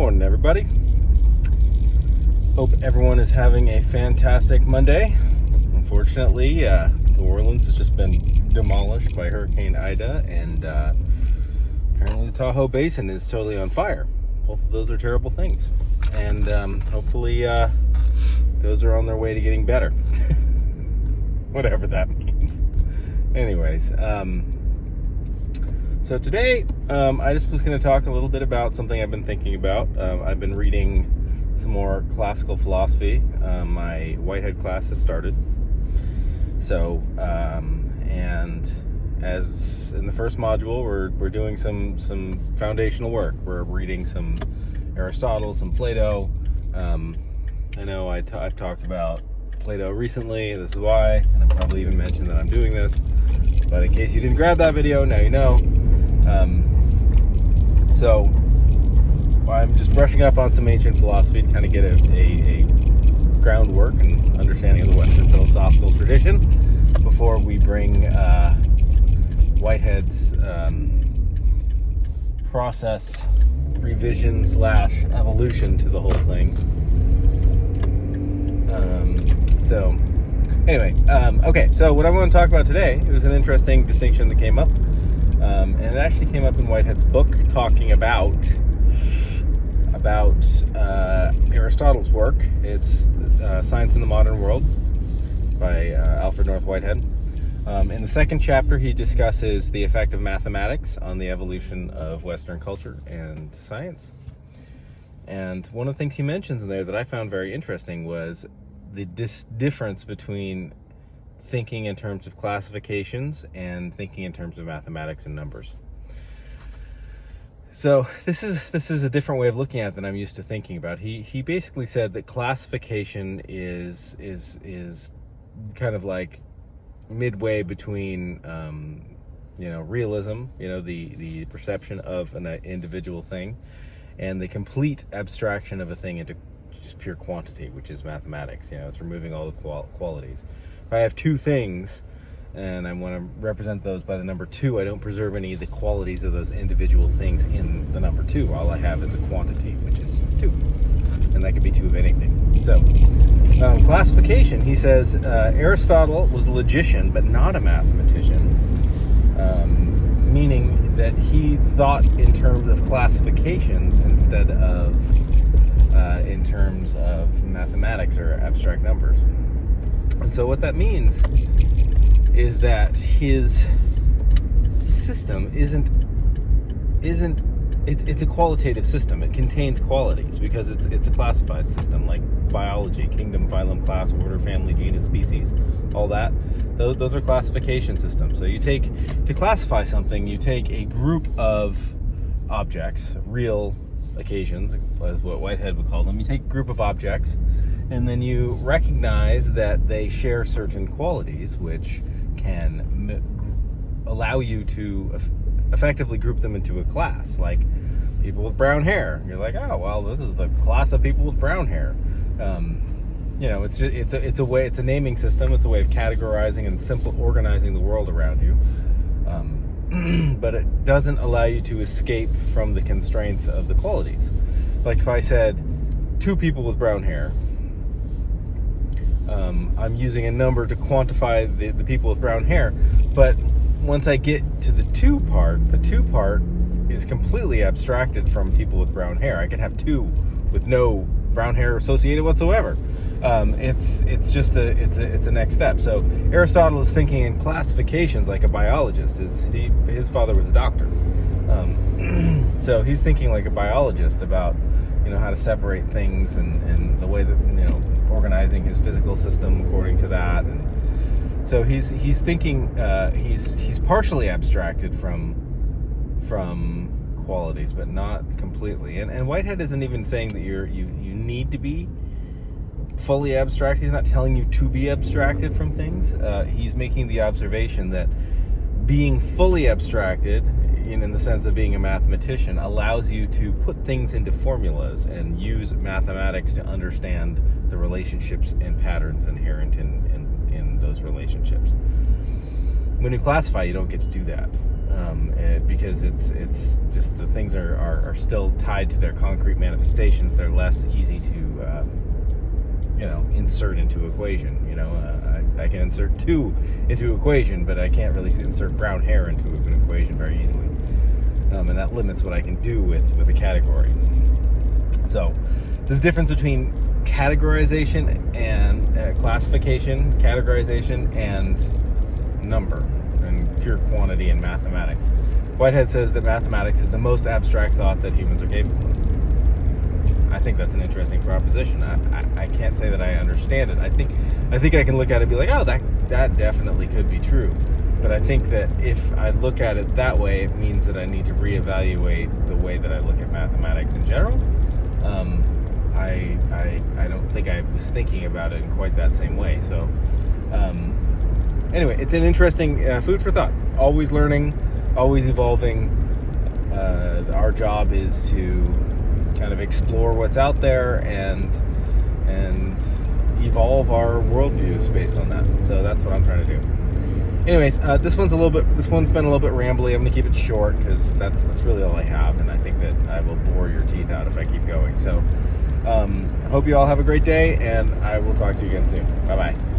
morning, everybody. Hope everyone is having a fantastic Monday. Unfortunately, New Orleans has just been demolished by Hurricane Ida, and apparently the Tahoe Basin is totally on fire. Both of those are terrible things, and hopefully those are on their way to getting better. Whatever that means. Anyways, so today I just was going to talk a little bit about something I've been thinking about. I've been reading some more classical philosophy. My Whitehead class has started. So, and as in the first module, we're doing some foundational work. We're reading some Aristotle, some Plato. I know I've talked about Plato recently. This is why, and I've probably even mentioned that I'm doing this. But in case you didn't grab that video, now you know. So I'm just brushing up on some ancient philosophy to kind of get a groundwork and understanding of the Western philosophical tradition before we bring Whitehead's process revision / evolution to the whole thing. So anyway, okay, so what I want to talk about today, it was an interesting distinction that came up, and it actually came up in Whitehead's book talking about Aristotle's work. It's Science in the Modern World by Alfred North Whitehead. In the second chapter, he discusses the effect of mathematics on the evolution of Western culture and science. And one of the things he mentions in there that I found very interesting was the difference between thinking in terms of classifications and thinking in terms of mathematics and numbers. So this is a different way of looking at it than I'm used to thinking about. He basically said that classification is kind of like midway between realism, the perception of an individual thing, and the complete abstraction of a thing into just pure quantity, which is mathematics. It's removing all the qualities. If I have two things and I want to represent those by the number 2, I don't preserve any of the qualities of those individual things in the number 2. All I have is a quantity, which is 2. And that could be 2 of anything. So, classification, he says, Aristotle was a logician, but not a mathematician. Meaning that he thought in terms of classifications instead of in terms of mathematics or abstract numbers. And so what that means is that his system it's a qualitative system. It contains qualities because it's a classified system, like biology: kingdom, phylum, class, order, family, genus, species, all that. Those are classification systems. So to classify something, you take a group of objects, real occasions, as what Whitehead would call them. You take a group of objects, and then you recognize that they share certain qualities, which can allow you to effectively group them into a class, like people with brown hair. You're like, oh, well, this is the class of people with brown hair. It's a way. It's a naming system. It's a way of categorizing and organizing the world around you. But it doesn't allow you to escape from the constraints of the qualities. Like if I said 2 people with brown hair, I'm using a number to quantify the people with brown hair. But once I get to the 2 part, the 2 part is completely abstracted from people with brown hair. I could have 2 with no brown hair associated whatsoever. It's just a next step. So Aristotle is thinking in classifications like a biologist. His father was a doctor, so he's thinking like a biologist about how to separate things and the way that organizing his physical system according to that. And so he's thinking he's partially abstracted from qualities, but not completely. And Whitehead isn't even saying that you need to be fully abstract. He's not telling you to be abstracted from things. He's making the observation that being fully abstracted, in the sense of being a mathematician, allows you to put things into formulas and use mathematics to understand the relationships and patterns inherent in those relationships. When you classify, you don't get to do that. because it's just the things are still tied to their concrete manifestations. They're less easy to insert into equation. I can insert 2 into equation, but I can't really insert brown hair into an equation very easily, and that limits what I can do with a category. So there's a difference between categorization and classification, categorization and number, and pure quantity in mathematics. Whitehead says that mathematics is the most abstract thought that humans are capable of. I think that's an interesting proposition. I can't say that I understand it. I think I can look at it and be like, oh, that definitely could be true. But I think that if I look at it that way, it means that I need to reevaluate the way that I look at mathematics in general. I don't think I was thinking about it in quite that same way. So anyway, it's an interesting food for thought. Always learning, always evolving. Our job is to kind of explore what's out there and evolve our worldviews based on that. So that's what I'm trying to do. Anyways, this one's been a little bit rambly. I'm gonna keep it short because that's really all I have, and I think that I will bore your teeth out if I keep going. So I hope you all have a great day, and I will talk to you again soon. Bye bye.